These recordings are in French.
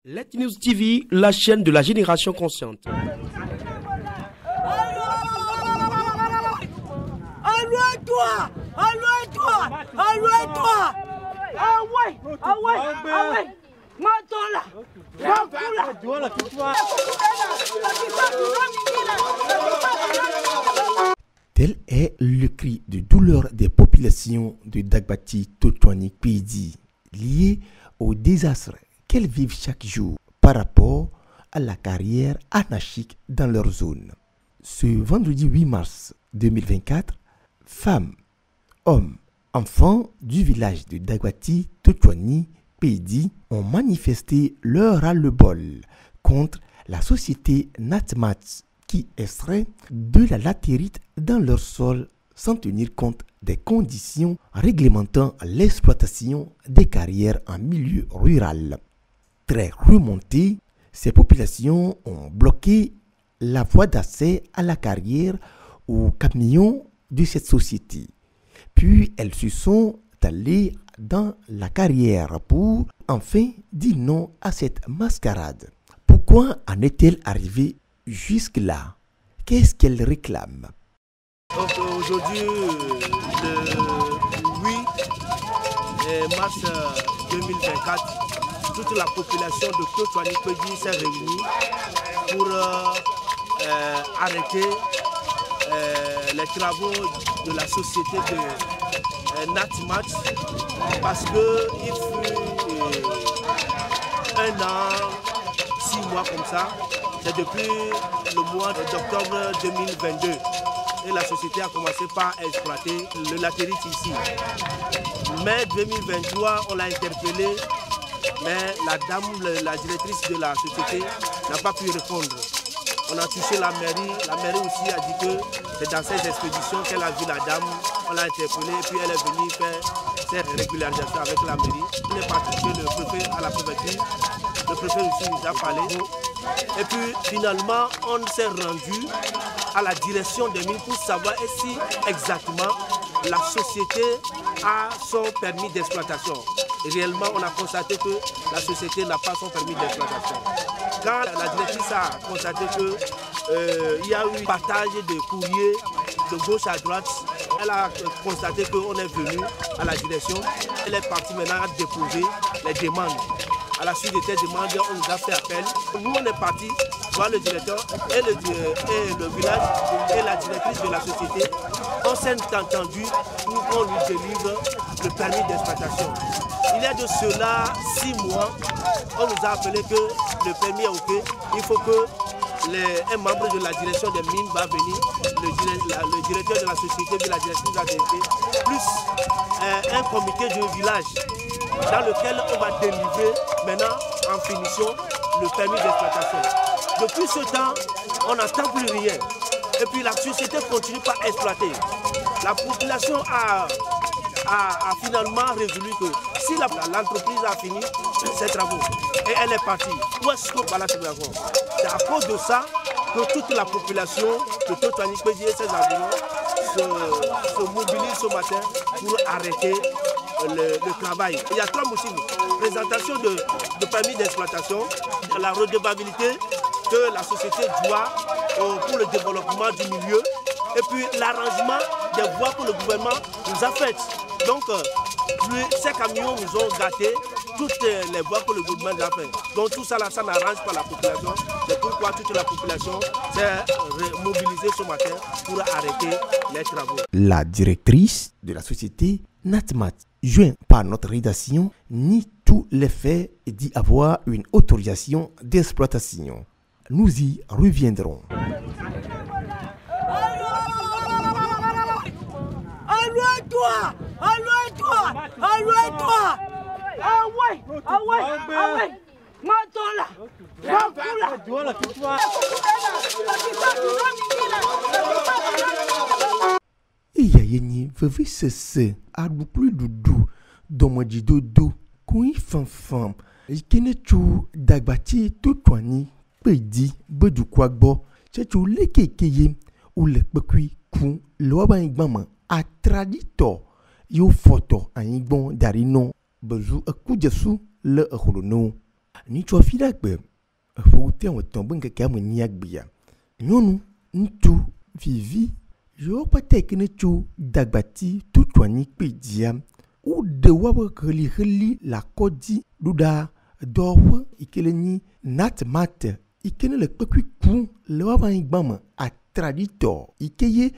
Let News TV, la chaîne de la génération consciente. Alloue-toi! Alloue-toi! Alloue-toi! Ah ouais! Ah ouais! Ah ouais! Maintenant là! Tel est le cri de douleur des populations de Dagbati Totwani Pidi, lié au désastre qu'elles vivent chaque jour par rapport à la carrière anarchique dans leur zone. Ce vendredi 8 mars 2024, femmes, hommes, enfants du village de Dagbati Totwani Pidi ont manifesté leur ras-le-bol contre la société Natmat qui extrait de la latérite dans leur sol sans tenir compte des conditions réglementant l'exploitation des carrières en milieu rural. Très remontées, ces populations ont bloqué la voie d'accès à la carrière aux camions de cette société. Puis elles se sont allées dans la carrière pour enfin dire non à cette mascarade. Pourquoi en est-elle arrivée jusque-là? Qu'est-ce qu'elle réclame? Aujourd'hui, le 8 mars 2024, toute la population de Totwani Pedi s'est réunie pour arrêter les travaux de la société de Natmat parce qu'il fut 1 an, 6 mois comme ça. C'est depuis le mois d'octobre 2022 et la société a commencé par exploiter le latérite ici. Mai 2023, on l'a interpellé, mais la dame, la directrice de la société n'a pas pu répondre. On a touché la mairie aussi a dit que c'est dans ces expéditions qu'elle a vu la dame, on l'a interpellée et puis elle est venue faire cette régularisation avec la mairie. On est parti chez le préfet à la préfecture, le préfet aussi nous a parlé. Et puis finalement, on s'est rendu à la direction des mines pour savoir si exactement la société a son permis d'exploitation. Réellement, on a constaté que la société n'a pas son permis d'exploitation. Quand la directrice a constaté qu'il y a eu partage de courriers de gauche à droite, elle a constaté qu'on est venu à la direction. Elle est partie maintenant à déposer les demandes. À la suite de ces demandes, on nous a fait appel. Nous, on est parti voir le directeur et le village et la directrice de la société. On s'est entendu pour qu'on lui délivre le permis d'exploitation. Il y a de cela 6 mois, on nous a appelé que le permis est OK. Il faut que un membre de la direction des mines va venir, le directeur de la société, de la directrice de la DNT, plus un comité du village dans lequel on va délivrer maintenant en finition le permis d'exploitation. Depuis ce temps, on n'entend plus rien. Et puis la société continue par exploiter. La population a finalement résolu que si l'entreprise a fini ses travaux et elle est partie, où est-ce qu'on va la situation? C'est à cause de ça que toute la population de Totwani Pedi et ses environs se mobilise ce matin pour arrêter le travail. Il y a 3 motifs. Présentation de permis d'exploitation, la redevabilité que la société doit pour le développement du milieu et puis l'arrangement des voies que le gouvernement nous a faites. Donc, ces camions nous ont gâté toutes les voies que le gouvernement nous a faites. Donc tout ça, là, ça n'arrange pas la population. C'est pourquoi toute la population s'est mobilisée ce matin pour arrêter les travaux. La directrice de la société Natmat, joint par notre rédaction, nie tous les faits et dit avoir une autorisation d'exploitation. Nous y reviendrons. Alloue-toi! Alloue-toi! Alloue-toi! Ah ouais! Ah ouais! Ah ouais! Maintenant là! Iya yenye veve sese adu plus dudu domoji dodo kui fanfam ikene chu Dagbati Totwani Pedi bedu kwagbo chechu lekekeye ou le pekui kun lo ba igbama a tradito yo photo an igbon darino bezu akujesu le holono ni cho fida gbe fo te on ton bon keke am ni agbia nyonu ntu vivi yo pate kene chu dagbati Totwani Pedia ou de wabe khali la kodi duda dowe ikeleni nat mat ikene le pekwi ku le waba igbama a traditor ikeye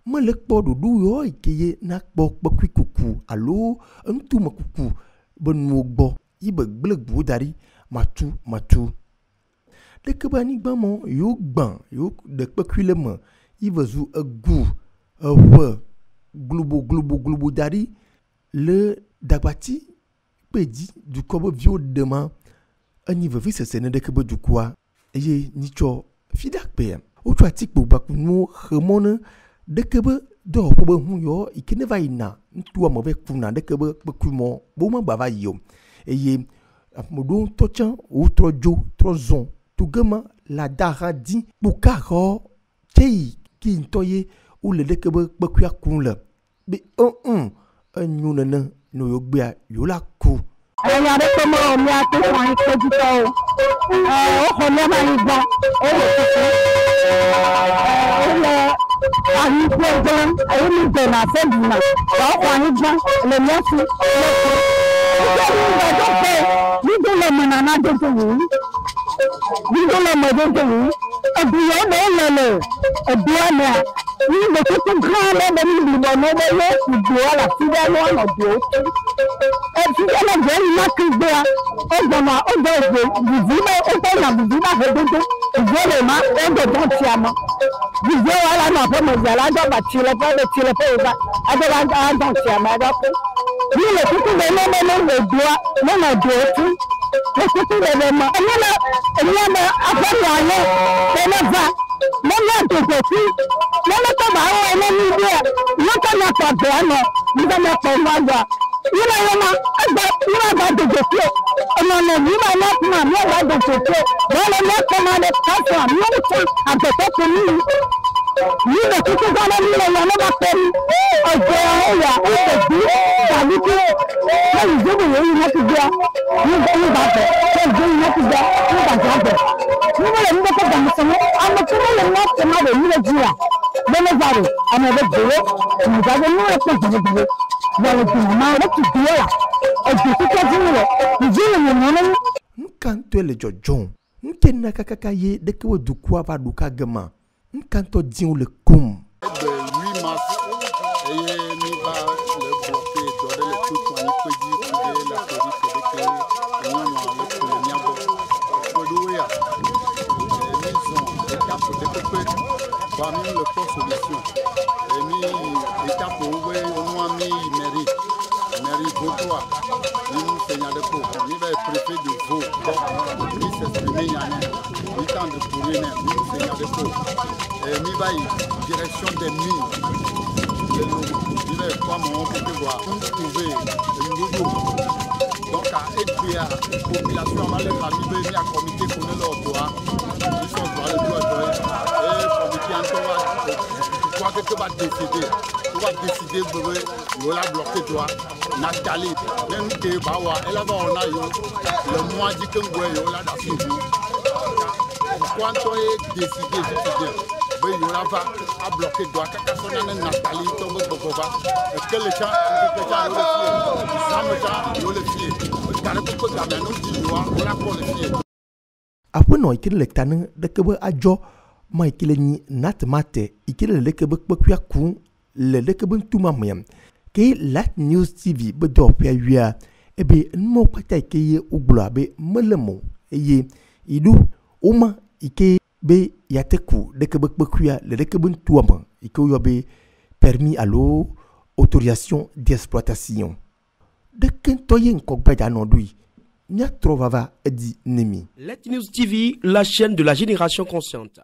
me le kpo dudu yo ikeye na kpo pekwi kuku alo ntu makuku bonwo gbo ibe gbelegbu dari matu de kebani gbamo yo gban yo de pekwi le me ivezu egu ewe glubo dari le dagbati Pedi du kobo vio demain ani vevi se sene de kebe du kwa eye nicho fidak pe o twa tikpo bakunu khemone de kebe do pobe hu yo ikene va ina ntu mo be kuna de kebe bekumo bo ma bava yo eye amodo tochan o trojo trozon tugema la dara di bukaro tei ki ntoye ou le de kebe bekuya kunle be nyunana no yo gbia yo la ku ẹ̀yà rẹ̀ tó mọ̀ ọ́n ní akẹ́kọ̀ọ́ yìí péjú tọ́ o ó kò ní ẹ̀ma yìí gbọ́ ó lè tuntun ó lè àyè gbé gan àyè mi gbẹ̀ náà sẹ́yìn náà wàá kọ́ àyè gbọ́n lè mẹ́sì lẹ́kọ̀ọ́ nígbà tí ìgbà tó pé nígbà lè mọ̀ nàná dókè yìí nígbà lè mọ̀ dókè yìí ẹ̀dùnyẹ̀ lè lẹ̀lẹ̀ ẹ̀dùnyẹ̀ ní ìgbà tó tún kán lẹ́nu ní ìgbìmọ̀ náà lé ìgbò ọ̀là síbẹ̀ ní ọ̀nà ìgbò ẹ̀dùnyẹ̀ lè jẹ́ ìmọ̀ kí gbé wa ọgbọ̀nà ọgbọ̀ ìgbò bùbùmọ̀ ọgbọ̀ ìnà bùbùmọ̀ àfẹ́dógó ìgbò lè má ọgbọ̀ tó ti àmọ́ bùbù wa lánà fẹ́ mọ̀ ìyàrá dọ́gba tìlẹ̀fẹ́ ìgbà adébájá àdán ti àmọ́ ẹ̀dá pé ní ilẹ̀ tuntun lè lọ́nà lọ́nà ìgbò wa lọ́nà ìgbò òtú òtútù lè lè mọ̀ ẹ̀yìn afẹ́rẹ́ ayé tẹ́lẹ̀fà lọ́nà ìgbò tí lọ́nà tó bá wọ ẹ̀mọ́ ní ilé ẹ̀ lọ́kọ̀ náà pọ̀ bẹ́ẹ̀ lọ nígbà náà pọ̀ wájà yìí náà ma ẹgbẹ́ yìí náà bá dòjò pé ọmọ ọmọ yìí náà náà fún àmì ọ̀gá dòjò pé bọ́ọ̀lù mẹ́kọ́ máa lè káfọ́ àmì ọ̀gá àgbẹ̀tọ́ tó ní yìí lè kúkú gbọ́dọ̀ nílẹ̀ yẹn ló bá pẹ́ ní ọjọ́ ẹ̀yà ìṣèjú tàbí kí lẹ́yìn ìjókòó yìí wọ́n ti gbé nígbà bẹ̀ lẹ́yìn ìjókòó yìí wọ́n ti gbé nígbà bẹ̀ nígbà lè nígbà tó gbàgbé sọ́nà àmọ́ tí wọ́n lè ná ti máa lè nílẹ̀ jìyà lọ́nà zàrò àmọ́ ẹ̀bẹ̀ gbèrè ìmùjáde níwọ̀n pẹ̀ gbèrègbèrè wọ́n ti máa rẹ̀ ti gbé yà ọ̀dùn kíkẹ́ jìnnà ìjìnlẹ̀ yìnyín nkanto le jojon nkenna kakaka ye de ke wodukua va duka gema nkanto din le kum 8 mars et mi va le bloquer de le Totwani Pedia de la Corée de que on a le niabo Kodoya maison étape de peu parmi le poste solution et mi étape où on a mis mairie Beautois nous seigneur de Pau ni le préfet de Vaud ni s'exprimer yani ni temps de courir ni seigneur de Pau et mi va direction des mines il est pas mon côté voir trouver une nouveau donc à EPA population va les ramener ni à comité connaît leur droit ils sont droit le droit et comité encore quoi que tu vas décider bébé il va bloquer toi Nathalie même que bawa elle va on a yo le mois dit que vous yo là dans ce quand on est décidé ben il va à bloquer doit quand on a Nathalie tombe bokova que les gens le pied car que gamin nous dit on a pour le pied après non ikele le tane de kebe ajo ma ikele ni nat mate ikele le kebe kpekua ku le kebe ntuma myam ke Lat News TV be do pia wia ebe nmo pata ke ye uglo be melemo eye idu uma ike be yateku de kebe kpekua le kebe ntuma ike yo be permis allo autorisation d'exploitation de kentoye nkogba ja nodui nya trovava edi nemi. Lat News TV, la chaîne de la génération consciente.